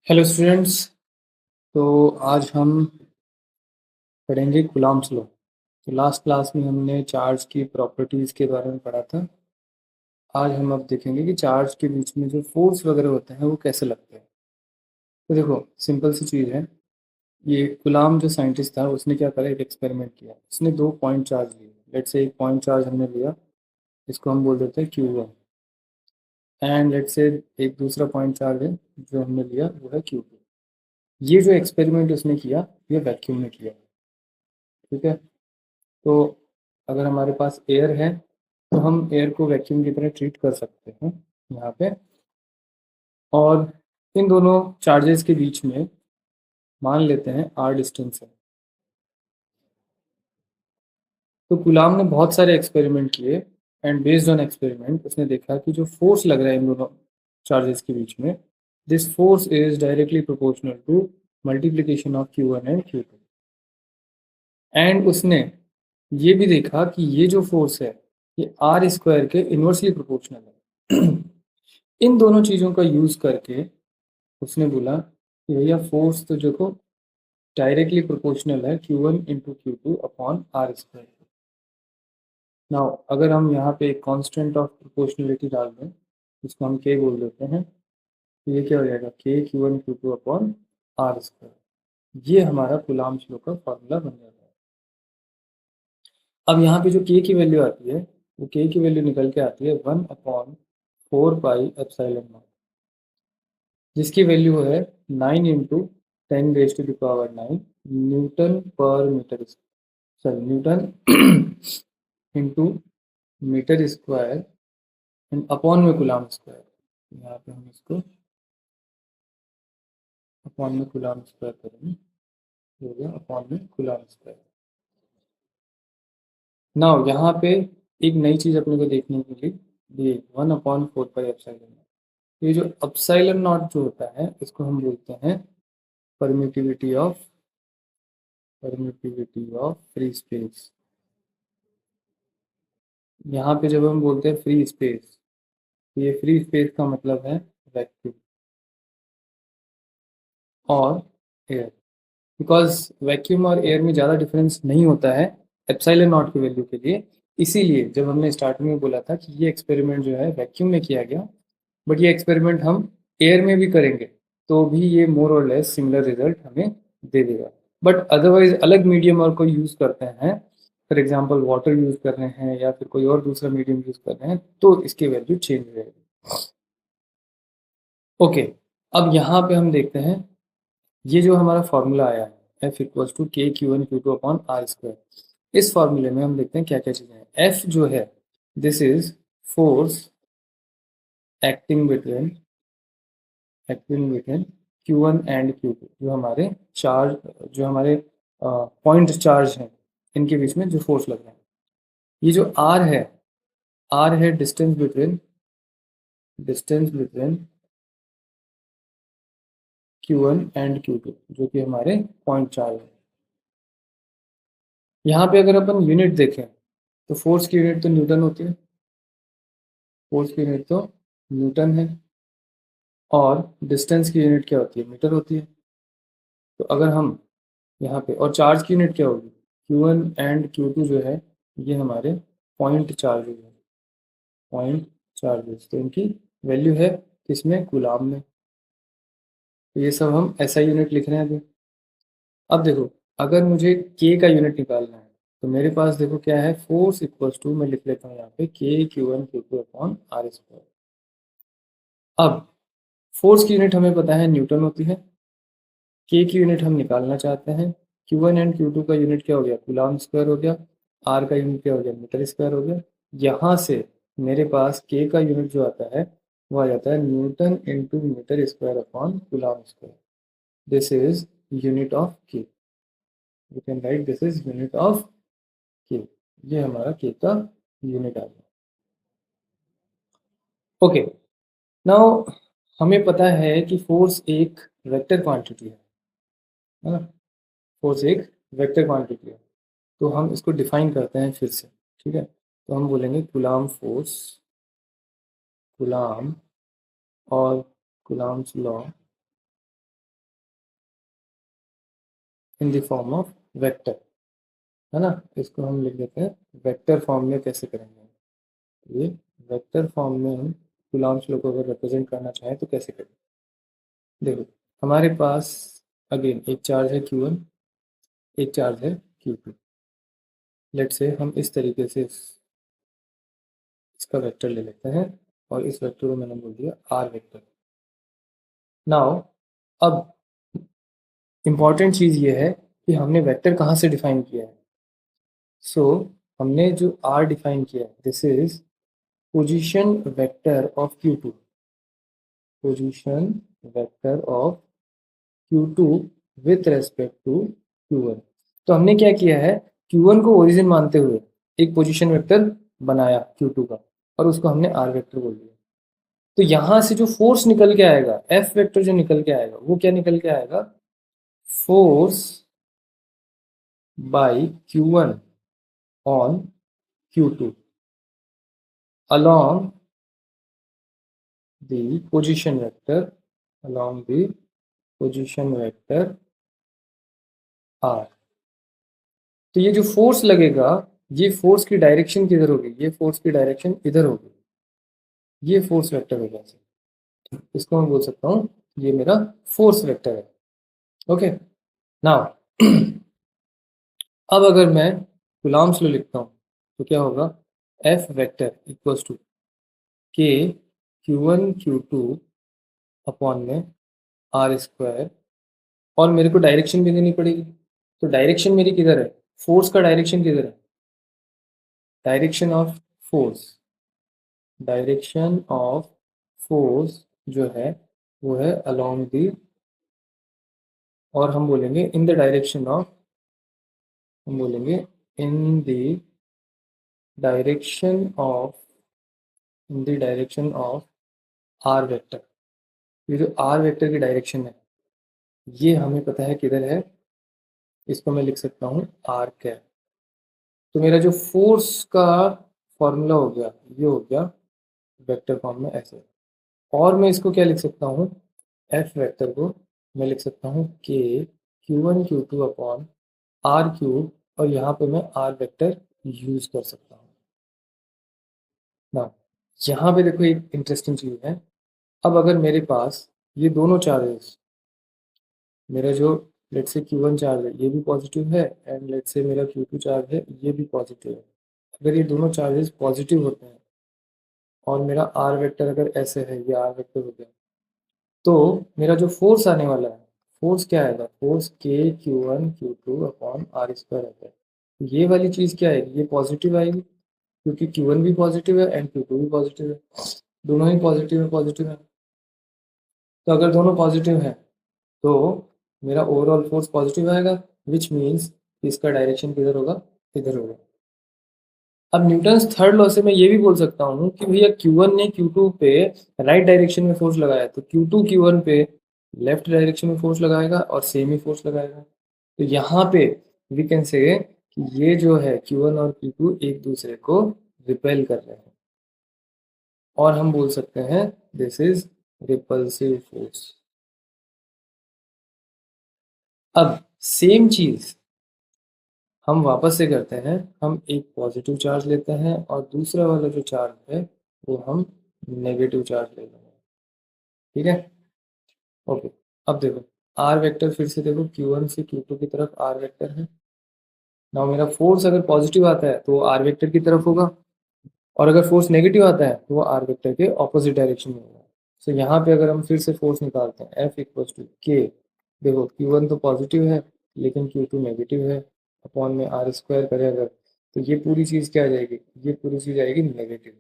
Hello students. तो आज हम पढ़ेंगे कूलम्ब्स लॉ। तो लास्ट क्लास में हमने चार्ज की प्रॉपर्टीज़ के बारे में पढ़ा था। आज हम अब देखेंगे कि चार्ज के बीच में जो फोर्स वगैरह होते हैं वो कैसे लगते हैं। तो देखो, सिंपल सी चीज़ है। ये कूलम्ब जो साइंटिस्ट था उसने क्या करा, एक एक्सपेरिमेंट किया। उसने दो पॉइंट चार्ज लिए। लेट्स से एक पॉइंट चार्ज हमने लिया, इसको हम बोल देते हैं Q1। एंड लेट्स से एक दूसरा पॉइंट चार्ज है जो हमने लिया, वो है Q2। ये जो एक्सपेरिमेंट उसने किया, ये वैक्यूम में किया। ठीक है। तो अगर हमारे पास एयर है तो हम एयर को वैक्यूम की तरह ट्रीट कर सकते हैं यहाँ पे। और इन दोनों चार्जेस के बीच में मान लेते हैं आर डिस्टेंस है। तो गुलाम ने बहुत सारे एक्सपेरिमेंट किए एंड बेस्ड ऑन एक्सपेरिमेंट उसने देखा कि जो फोर्स लग रहा है इन दोनों चार्जेस के बीच में, this force is directly proportional to multiplication of Q1 and Q2। And उसने ये भी देखा कि ये जो फोर्स है ये आर स्क्वायर के इन्वर्सली प्रोपोर्शनल है। इन दोनों चीज़ों का यूज़ करके उसने बोला कि भैया फोर्स तो जो को डायरेक्टली प्रोपोर्शनल है Q1 into Q2 upon r square. Now अगर हम यहाँ पे एक कांस्टेंट ऑफ प्रोपोर्शनलिटी डाल दें, इसको हम के बोल देते हैं, तो ये क्या हो जाएगा, के Q1 Q2 upon r square. ये हमारा कूलम्ब्स लॉ का फॉर्मूला बन जाता है। अब यहाँ पे जो के की वैल्यू आती है, वो के की वैल्यू निकल के आती है 1/4 पाई एप्सिलॉन नॉट, जिसकी वैल्यू है 9 into 10⁻⁹ newton per metre, sorry newton into metre square and upon में कूलम्ब स्क्वायर। यहाँ पे हम इसको अपॉन में कूलम्ब स्क्वायर करेंगे, हो गया अपॉन में कूलम्ब स्क्वायर। नाउ यहाँ पे एक नई चीज़ अपने को देखने के लिए, ये 1/4 पाई एप्सिलॉन। ये जो एप्सिलॉन नॉट जो होता है इसको हम बोलते हैं परमिटिविटी ऑफ फ्री स्पेस। यहाँ पे जब हम बोलते हैं फ्री स्पेस, तो ये फ्री स्पेस का मतलब है वैक्यूम और एयर। बिकॉज वैक्यूम और एयर में ज़्यादा डिफरेंस नहीं होता है एप्सिलॉन नॉट की वैल्यू के लिए। इसीलिए जब हमने स्टार्टिंग में बोला था कि ये एक्सपेरिमेंट जो है वैक्यूम में किया गया, बट ये एक्सपेरिमेंट हम एयर में भी करेंगे तो भी ये मोर और लेस सिमिलर रिजल्ट हमें दे देगा। बट अदरवाइज अलग मीडियम और कोई यूज़ करते हैं, फॉर एग्जांपल वाटर यूज़ कर रहे हैं या फिर कोई और दूसरा मीडियम यूज़ कर रहे हैं, तो इसकी वैल्यू चेंज हो जाएगी। ओके, अब यहाँ पे हम देखते हैं ये जो हमारा फॉर्मूला आया है एफ इक्वल्स टू के Q1 Q2 upon r square. इस फॉर्मूले में हम देखते हैं क्या क्या चीज़ें हैं। एफ जो है, this is force acting between Q1 and Q2, जो हमारे चार्ज, जो हमारे पॉइंट चार्ज हैं, इनके बीच में जो फोर्स लग रहा है। ये जो आर है, आर है distance between Q1 and Q2, जो कि हमारे पॉइंट चार्ज है। यहाँ पे अगर अपन यूनिट देखें तो फोर्स की यूनिट तो न्यूटन होती है, फोर्स की यूनिट तो न्यूटन है, और डिस्टेंस की यूनिट क्या होती है, मीटर होती है। तो अगर हम यहाँ पे, और चार्ज की यूनिट क्या होगी, Q1 एंड Q2 जो है ये हमारे पॉइंट चार्जेज है, पॉइंट चार्जेस। तो इनकी वैल्यू है किसमें, कूलम्ब में। तो ये सब हम ऐसा यूनिट लिख रहे हैं अभी। अब देखो, अगर मुझे के का यूनिट निकालना है तो मेरे पास देखो क्या है, फोर्स इक्वल्स टू, मैं लिख लेता हूँ यहाँ पे के Q1 Q2 upon r square. अब फोर्स की यूनिट हमें पता है न्यूटन होती है, के की यूनिट हम निकालना चाहते हैं, Q1 एंड Q2 का यूनिट क्या हो गया, कूलम्ब स्क्वायर हो गया, आर का यूनिट क्या हो गया, मीटर स्क्वायर हो गया। यहाँ से मेरे पास के का यूनिट जो आता है वो आ जाता है newton into metre square upon coulomb square. This is unit of K, you can write this is unit of K. ये हमारा के का यूनिट आ गया। ओके, नाउ हमें पता है कि फोर्स एक वेक्टर क्वांटिटी है ना, फोर्स एक वेक्टर क्वांटिटी है। तो हम इसको डिफाइन करते हैं फिर से। ठीक है, तो हम बोलेंगे कूलम्ब फोर्स, कूलम्ब और Coulomb's law in the form of vector, है ना। इसको हम लिख देते हैं वेक्टर फॉर्म में। कैसे करेंगे ये वेक्टर फॉर्म में? हम कूलम्ब्स लॉ को अगर रिप्रेजेंट करना चाहें तो कैसे करें? देखो, हमारे पास अगेन एक चार्ज है Q1, एक चार्ज है Q2। लेट से हम इस तरीके से इसका वेक्टर ले लेते हैं और इस वेक्टर को मैंने बोल दिया R वेक्टर। नाउ अब इम्पॉर्टेंट चीज़ ये है कि हमने वेक्टर कहाँ से डिफाइन किया है। सो हमने जो R डिफाइन किया है, this is position vector of Q2, position vector of Q2 with respect to Q1। तो हमने क्या किया है, Q1 को ओरिजिन मानते हुए एक पोजीशन वेक्टर बनाया Q2 का, और उसको हमने R वेक्टर बोल दिया। तो यहाँ से जो फोर्स निकल के आएगा, F वेक्टर जो निकल के आएगा, वो क्या निकल के आएगा, force by Q1 on Q2 along the position vector, along the position vector R। तो ये जो फोर्स लगेगा, ये फोर्स की डायरेक्शन किधर होगी, ये फोर्स की डायरेक्शन इधर होगी, ये फोर्स वेक्टर होगा। इसको मैं बोल सकता हूँ ये मेरा फोर्स वेक्टर है। ओके, नाउ अब अगर मैं कूलम्ब्स लॉ लिखता हूँ तो क्या होगा, F vector equals to K Q1 Q2 upon में R स्क्वायर, और मेरे को डायरेक्शन भी देनी पड़ेगी। तो डायरेक्शन मेरी किधर है, फोर्स का डायरेक्शन किधर है, direction of force, direction of force जो है वो है अलोंग दी, और हम बोलेंगे इन द डायरेक्शन ऑफ, हम बोलेंगे in the direction of, in the direction of R vector. ये जो आर वेक्टर की डायरेक्शन है ये हमें पता है किधर है, इसको मैं लिख सकता हूँ आर कैप। तो मेरा जो फोर्स का फॉर्मूला हो गया, ये हो गया वेक्टर फॉर्म में ऐसे। और मैं इसको क्या लिख सकता हूँ, एफ वेक्टर को मैं लिख सकता हूँ के Q1 Q2 upon are cube, और यहाँ पे मैं आर वेक्टर यूज कर सकता हूँ ना। यहाँ पे देखो एक इंटरेस्टिंग चीज़ है। अब अगर मेरे पास ये दोनों चार्जेस, मेरा जो लेट से Q1 चार्ज है ये भी पॉजिटिव है, एंड लेट से मेरा Q2 चार्ज है ये भी पॉजिटिव है, अगर ये दोनों चार्जेस पॉजिटिव होते हैं और मेरा आर वेक्टर अगर ऐसे है, ये आर वेक्टर हो गया, तो मेरा जो फोर्स आने वाला है, फोर्स क्या आएगा, फोर्स के Q1 Q2 upon r square आता है। ये वाली चीज़ क्या आएगी, ये पॉजिटिव आएगी, क्योंकि Q1 भी पॉजिटिव है एंड Q2 भी पॉजिटिव है, दोनों ही पॉजिटिव है, पॉजिटिव है। तो अगर दोनों पॉजिटिव है तो मेरा ओवरऑल फोर्स पॉजिटिव आएगा, विच मीन्स इसका डायरेक्शन किधर होगा, इधर होगा। अब न्यूटन्स थर्ड लॉ से मैं ये भी बोल सकता हूँ कि भैया Q1 ने Q2 पे राइट डायरेक्शन में फोर्स लगाया, तो Q2 Q1 पे लेफ्ट डायरेक्शन में फोर्स लगाएगा और सेम ही फोर्स लगाएगा। तो यहाँ पे वी कैन से कि ये जो है Q1 और Q2 एक दूसरे को रिपेल कर रहे हैं, और हम बोल सकते हैं दिस इज रिपल्सिव फोर्स। अब सेम चीज हम वापस से करते हैं, हम एक पॉजिटिव चार्ज लेते हैं और दूसरा वाला जो चार्ज है वो हम नेगेटिव चार्ज ले लेंगे, ठीक है। ओके, अब देखो आर वेक्टर फिर से देखो, Q1 से Q2 की तरफ आर वेक्टर है। नाउ मेरा फोर्स अगर पॉजिटिव आता है तो वो आर वेक्टर की तरफ होगा, और अगर फोर्स नेगेटिव आता है तो वो आर वेक्टर के ऑपोजिट डायरेक्शन में होगा। सो यहाँ पे अगर हम फिर से फोर्स निकालते हैं F इक्वल्स टू के, देखो Q1 तो पॉजिटिव है लेकिन Q2 नेगेटिव है, अपॉन में आर स्क्वायर करें अगर, तो ये पूरी चीज़ क्या आ जाएगी, ये पूरी चीज़ आएगी नेगेटिव।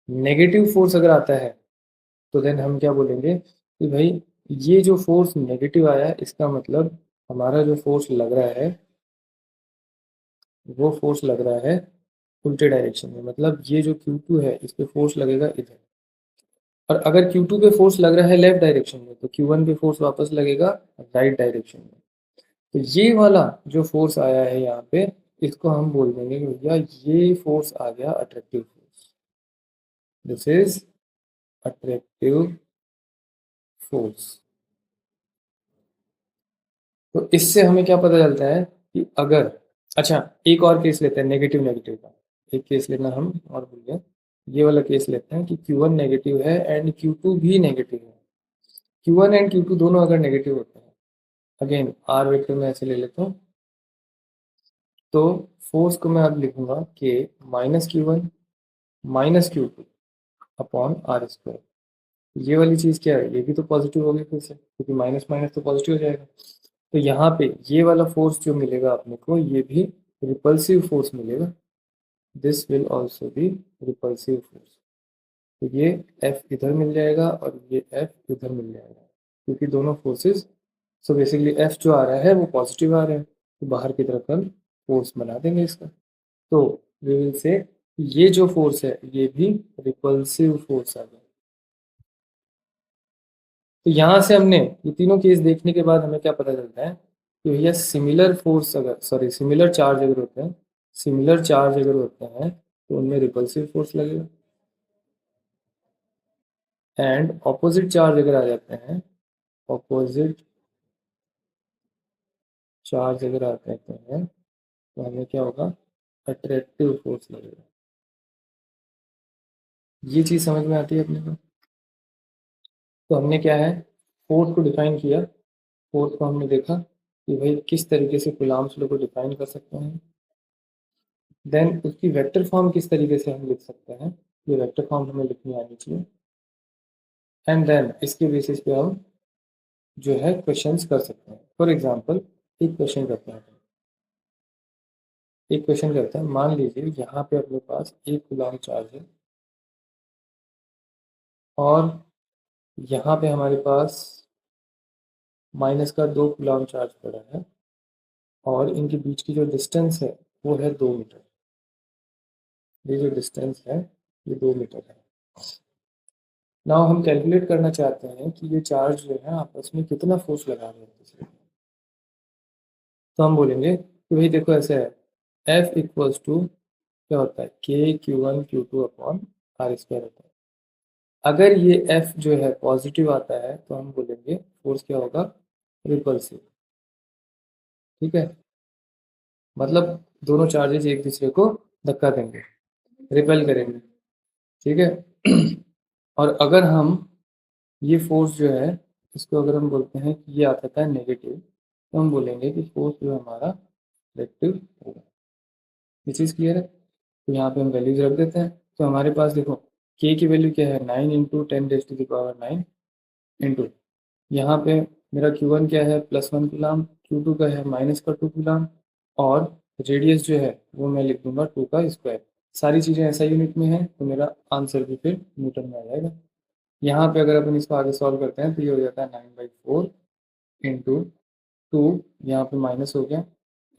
नेगेटिव फोर्स अगर आता है तो देन हम क्या बोलेंगे कि भाई ये जो फोर्स नेगेटिव आया है इसका मतलब हमारा जो फोर्स लग रहा है वो फोर्स लग रहा है उल्टे डायरेक्शन में, मतलब ये जो Q2 है इस पे फोर्स लगेगा इधर, और अगर Q2 पे फोर्स लग रहा है लेफ्ट डायरेक्शन में तो Q1 पे फोर्स वापस लगेगा राइट डायरेक्शन में। तो ये वाला जो फोर्स आया है यहाँ पे, इसको हम बोल देंगे कि भैया ये फोर्स आ गया attractive force, this is attractive force. तो इससे हमें क्या पता चलता है कि अगर, अच्छा एक और केस लेते हैं नेगेटिव नेगेटिव का, एक केस लेना हम और भूल गए, ये वाला केस लेते हैं कि Q1 नेगेटिव है एंड Q2 भी नेगेटिव है। Q1 एंड Q2 दोनों अगर नेगेटिव होते हैं, अगेन आर वेक्टर में ऐसे ले लेता हूँ, तो फोर्स को मैं अब लिखूंगा कि -Q1 -Q2 upon r square. ये वाली चीज़ क्या है, ये भी तो पॉजिटिव होगी फिर से, क्योंकि माइनस माइनस तो पॉजिटिव हो जाएगा। तो यहाँ पे ये वाला फोर्स जो मिलेगा अपने को, ये भी रिपल्सिव फोर्स मिलेगा। This will also be repulsive force. तो ये F इधर मिल जाएगा और ये F इधर मिल जाएगा, क्योंकि दोनों फोर्सेस, सो बेसिकली F जो आ रहा है वो पॉजिटिव आ रहा है, तो बाहर की तरफ हम फोर्स बना देंगे इसका। तो वी विल से ये जो फोर्स है ये भी रिपल्सिव फोर्स आ गया। तो यहाँ से हमने ये तीनों केस देखने के बाद हमें क्या पता चलता है कि भैया सिमिलर फोर्स अगर, सॉरी सिमिलर चार्ज अगर होते हैं, सिमिलर चार्ज अगर होते हैं तो उनमें रिपल्सिव फोर्स लगेगा, एंड ऑपोजिट चार्ज अगर आ जाते हैं, ऑपोजिट चार्ज अगर आ जाते हैं तो हमें क्या होगा, अट्रैक्टिव फोर्स लगेगा। ये चीज़ समझ में आती है अपने को। तो हमने क्या है, फोर्स को डिफाइन किया, फोर्स को हमने देखा कि भाई किस तरीके से कूलम्ब्स लॉ को डिफाइन कर सकते हैं। देन उसकी वेक्टर फॉर्म किस तरीके से हम लिख सकते हैं, ये वेक्टर फॉर्म हमें लिखनी आनी चाहिए। एंड देन इसके बेसिस पे हम जो है क्वेश्चंस कर सकते हैं। फॉर एग्जांपल एक क्वेश्चन करते हैं, एक क्वेश्चन करते हैं, मान लीजिए यहाँ पे अपने पास एक कूलम्ब चार्ज है और यहाँ पे हमारे पास माइनस का 2 कूलम्ब चार्ज पड़ा है और इनके बीच की जो डिस्टेंस है वो है 2 मीटर। ये जो डिस्टेंस है ये 2 मीटर है। नाउ हम कैलकुलेट करना चाहते हैं कि ये चार्ज जो है आपस में कितना फोर्स लगा रहे हैं एक दूसरे पे। तो हम बोलेंगे कि भाई देखो ऐसे है, F इक्वल्स टू क्या होता है, KQ1 Q2 upon r square होता है। अगर ये F जो है पॉजिटिव आता है तो हम बोलेंगे फोर्स क्या होगा, रिपल्सिव। ठीक है, मतलब दोनों चार्जेस एक दूसरे को धक्का देंगे, रिपेल करेंगे। ठीक है और अगर हम ये फोर्स जो है इसको अगर हम बोलते हैं कि ये आता है नेगेटिव, तो हम बोलेंगे कि फोर्स जो हमारा रिएक्टिव होगा। ये चीज़ क्लियर है। तो यहाँ पे हम वैल्यूज रख देते हैं। तो हमारे पास देखो k की वैल्यू क्या है, 9 इंटू 10⁻⁹ इंटू यहाँ पे मेरा Q1 क्या है, +1 कूलम, Q2 का है -2 कूलम, और रेडियस जो है वो मैं लिख दूंगा 2 का स्क्वायर। सारी चीज़ें ऐसा यूनिट में है तो मेरा आंसर भी फिर न्यूटन में आ जाएगा। यहाँ पे अगर अपन इसको आगे सॉल्व करते हैं तो ये हो जाता है 9/4 इंटू 2, यहाँ पे माइनस हो गया,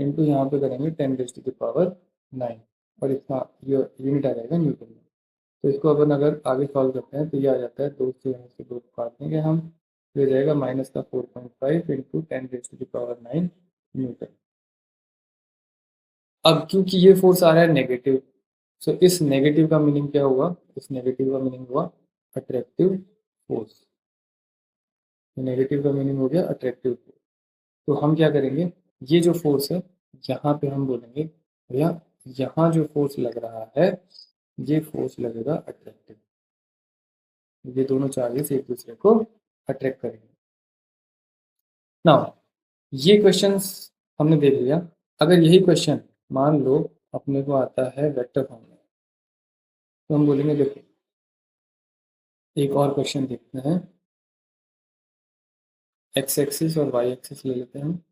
इंटू यहाँ पे करेंगे 10⁻⁹ और इसका ये यूनिट आ जाएगा न्यूटन में। तो इसको अपन अगर आगे सॉल्व करते हैं तो ये आ जाता है, 2 से यहाँ से 2 काट देंगे हम, तो ये जाएगा -4.5 इंटू 10⁻⁹ न्यूटन। अब क्योंकि ये फोर्स आ रहा है नेगेटिव, सो इस नेगेटिव का मीनिंग क्या हुआ, इस नेगेटिव का मीनिंग हुआ अट्रैक्टिव फोर्स। नेगेटिव का मीनिंग हो गया अट्रैक्टिव फोर्स। तो हम क्या करेंगे, ये जो फोर्स है यहाँ पे हम बोलेंगे भैया यहाँ जो फोर्स लग रहा है ये फोर्स लगेगा अट्रैक्टिव। ये दोनों चार्जेस एक दूसरे को अट्रैक्ट करेंगे। नाउ ये क्वेश्चंस हमने देख लिया। अगर यही क्वेश्चन मान लो अपने को आता है वेक्टर फॉर्म में, तो हम बोलेंगे देखो एक और क्वेश्चन देखते हैं, एक्स एक्सिस और वाई एक्सिस ले लेते हैं।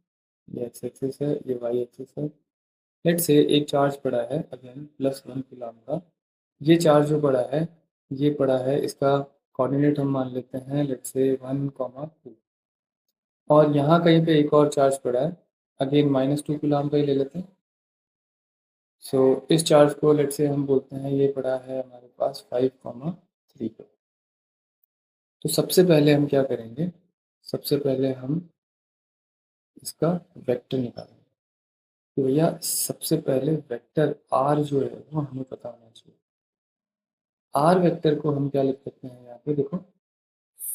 ये एक्स एक्सिस है, ये वाई एक्सिस है। लेट से एक चार्ज पड़ा है अगेन +1 कूलम का। ये चार्ज जो पड़ा है ये पड़ा है, इसका कोऑर्डिनेट हम मान लेते हैं लेट से 1,2, और यहाँ कहीं पे एक और चार्ज पड़ा है अगेन -2 कूलम का ही ले लेते हैं। सो इस चार्ज को लेट से हम बोलते हैं ये पड़ा है हमारे पास 5,3 पे। तो सबसे पहले हम क्या करेंगे, सबसे पहले हम इसका वेक्टर निकालेंगे। तो भैया सबसे पहले वेक्टर आर जो है वो हमें पता होना चाहिए। आर वेक्टर को हम क्या लिख सकते हैं, यहाँ पे देखो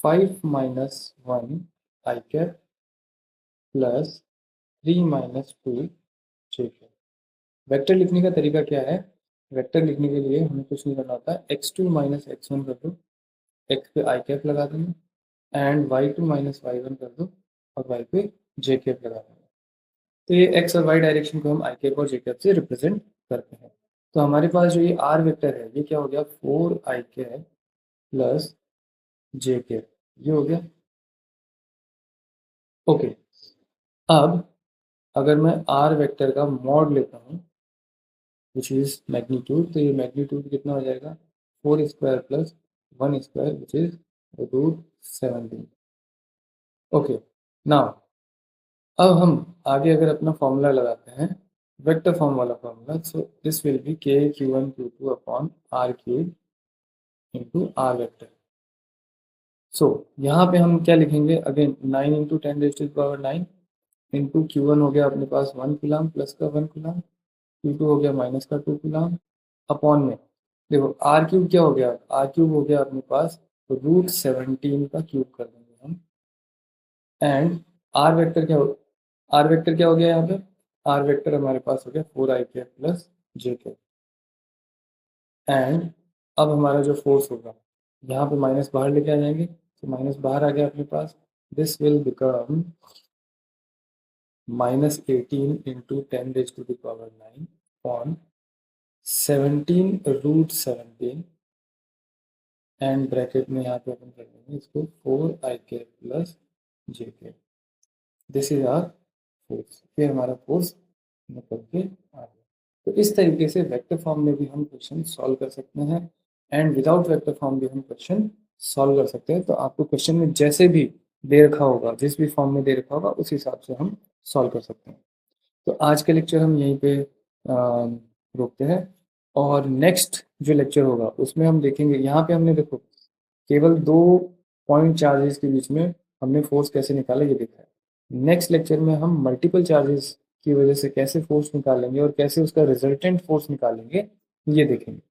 5 - 1 i cap plus 3 minus 2 JK। Vector लिखने का तरीका क्या है? वेक्टर लिखने के लिए हमें कुछ नहीं करना होता है, x2 माइनस x1 कर दो, x पे आई कैप लगा देना एंड y2 माइनस y1 कर दो और y पे जे कैप लगा देना। तो ये x और y डायरेक्शन को हम आई कैप और जे कैप से रिप्रेजेंट करते हैं। तो हमारे पास जो ये r वेक्टर है ये क्या हो गया, 4 आई कैप प्लस जे कैप, ये हो गया। ओके, अब अगर मैं r वेक्टर का मॉड लेता हूँ विच इज मैग्नीट्यूड, तो ये मैग्नीट्यूड कितना हो जाएगा, 4 square plus 1 square which is √17। Okay, now अब हम आगे अगर अपना फॉर्मूला लगाते हैं, वेक्टर फॉर्म वाला formula, so this will be k(q1 q2) upon r³ into r vector. सो यहाँ पे हम क्या लिखेंगे, अगेन 9 इंटू 10⁻⁹ इंटू q1 हो गया अपने पास 1 कूलम प्लस का 1 कूलम, q2 हो गया माइनस का 2 कूलम, अपॉन में देखो r³ क्या हो गया, r³ हो गया अपने पास √17 का क्यूब कर देंगे हम, एंड r वेक्टर क्या हो, r वेक्टर क्या हो गया यहाँ पे, r वेक्टर हमारे पास हो गया 4i cap plus j cap. And अब हमारा जो फोर्स होगा, यहाँ पे माइनस बाहर लेके आ जाएंगे, तो माइनस बाहर आ गया अपने पास, this will become -18 into 10⁻⁹ on 17√17 and bracket में यहाँ पे अपन कर देंगे इसको 4i cap plus j cap. This is our force, फिर हमारा फोर्स निकल के आ गया। तो इस तरीके से वेक्टर फॉर्म में भी हम क्वेश्चन सॉल्व कर सकते हैं एंड विदाउट वेक्टर फॉर्म भी हम क्वेश्चन सॉल्व कर सकते हैं। तो आपको क्वेश्चन में जैसे भी दे रखा होगा, जिस भी फॉर्म में दे रखा होगा, उस हिसाब से हम सॉल्व कर सकते हैं। तो आज के लेक्चर हम यहीं पे रोकते हैं और नेक्स्ट जो लेक्चर होगा उसमें हम देखेंगे, यहाँ पे हमने देखो केवल 2 पॉइंट चार्जेस के बीच में हमने फोर्स कैसे निकाला ये देखा है। नेक्स्ट लेक्चर में हम मल्टीपल चार्जेस की वजह से कैसे फोर्स निकालेंगे और कैसे उसका रिजल्टेंट फोर्स निकालेंगे ये देखेंगे।